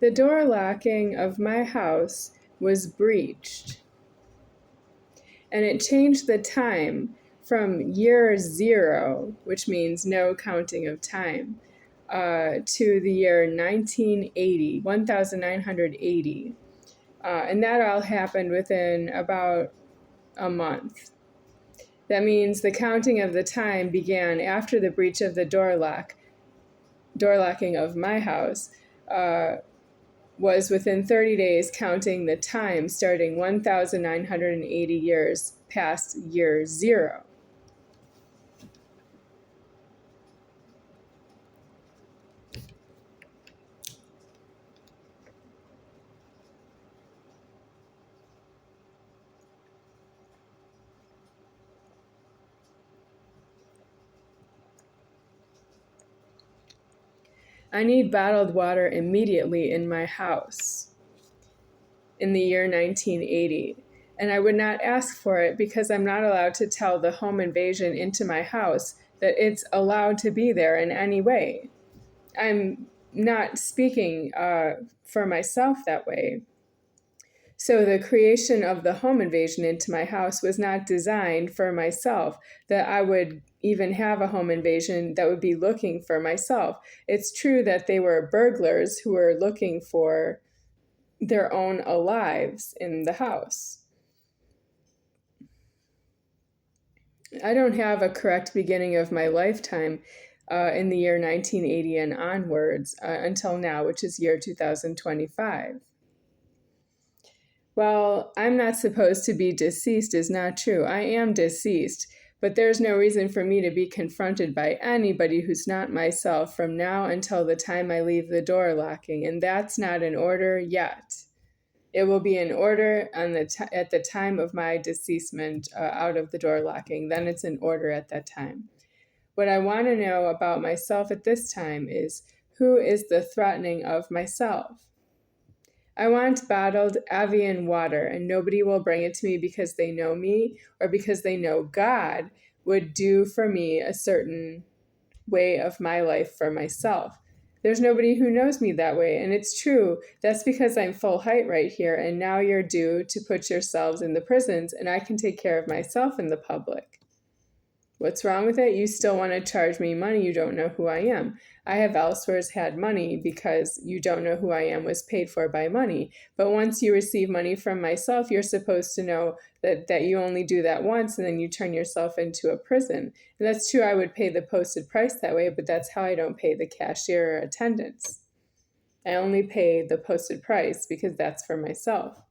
The door locking of my house was breached, and it changed the time from year 0, which means no counting of time, to the year 1980, 1980. And that all happened within about a month. That means the counting of the time began after the breach of the door locking of my house, was within 30 days, counting the time starting 1,980 years past year 0. I need bottled water immediately in my house in the year 1980. And I would not ask for it because I'm not allowed to tell the home invasion into my house that it's allowed to be there in any way. I'm not speaking for myself that way. So the creation of the home invasion into my house was not designed for myself, that I would even have a home invasion that would be looking for myself. It's true that they were burglars who were looking for their own lives in the house. I don't have a correct beginning of my lifetime in the year 1980 and onwards until now, which is year 2025. Well, I'm not supposed to be deceased is not true. I am deceased, but there's no reason for me to be confronted by anybody who's not myself from now until the time I leave the door locking, and that's not in order yet. It will be in order at the time of my deceasement out of the door locking. Then it's in order at that time. What I want to know about myself at this time is, who is the threatening of myself? I want bottled Evian water, and nobody will bring it to me because they know me or because they know God would do for me a certain way of my life for myself. There's nobody who knows me that way, and it's true. That's because I'm full height right here, and now you're due to put yourselves in the prisons, and I can take care of myself in the public. What's wrong with it? You still want to charge me money. You don't know who I am. I have elsewhere had money because you don't know who I am was paid for by money. But once you receive money from myself, you're supposed to know that you only do that once and then you turn yourself into a prison. And that's true. I would pay the posted price that way, but that's how I don't pay the cashier or attendants. I only pay the posted price because that's for myself.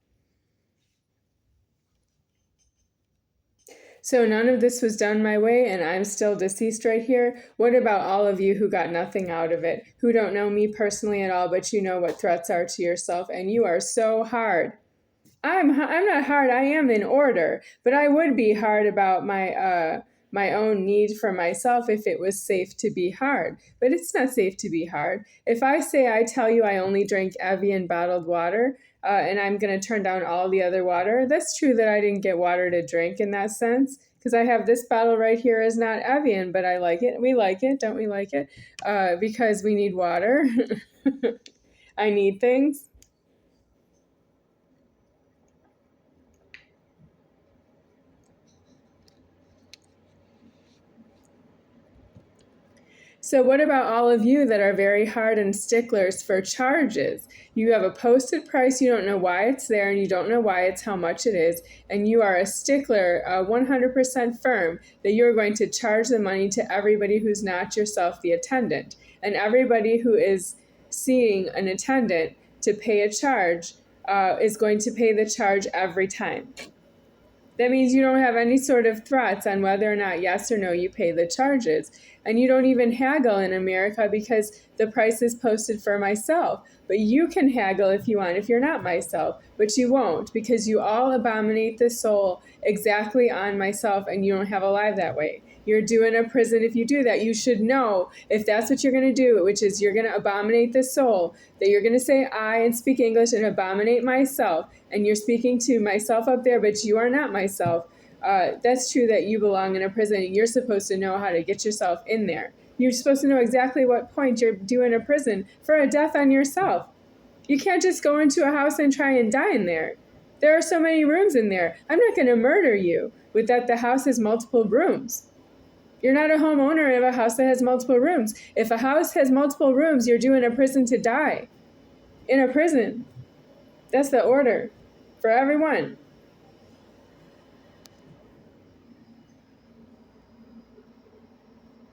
So none of this was done my way, and I'm still deceased right here. What about all of you who got nothing out of it, who don't know me personally at all, but you know what threats are to yourself, and you are so hard. I'm not hard. I am in order, but I would be hard about my own need for myself if it was safe to be hard. But it's not safe to be hard. If I tell you I only drink Evian bottled water, and I'm going to turn down all the other water, that's true that I didn't get water to drink in that sense, because I have this bottle right here is not Evian, but I like it. We like it, don't we like it? Because we need water. I need things. So what about all of you that are very hard and sticklers for charges? You have a posted price, you don't know why it's there, and you don't know why it's how much it is, and you are a stickler, 100% firm, that you're going to charge the money to everybody who's not yourself the attendant. And everybody who is seeing an attendant to pay a charge is going to pay the charge every time. That means you don't have any sort of threats on whether or not yes or no you pay the charges. And you don't even haggle in America because the price is posted for myself. But you can haggle if you want, if you're not myself. But you won't, because you all abominate the soul exactly on myself, and you don't have a life that way. You're due in a prison if you do that. You should know, if that's what you're going to do, which is you're going to abominate the soul, that you're going to say I and speak English and abominate myself. And you're speaking to myself up there, but you are not myself. That's true that you belong in a prison, and you're supposed to know how to get yourself in there. You're supposed to know exactly what point you're due in a prison for a death on yourself. You can't just go into a house and try and die in there. There are so many rooms in there. I'm not going to murder you with that the house has multiple rooms. You're not a homeowner of a house that has multiple rooms. If a house has multiple rooms, you're due in a prison to die. In a prison. That's the order for everyone.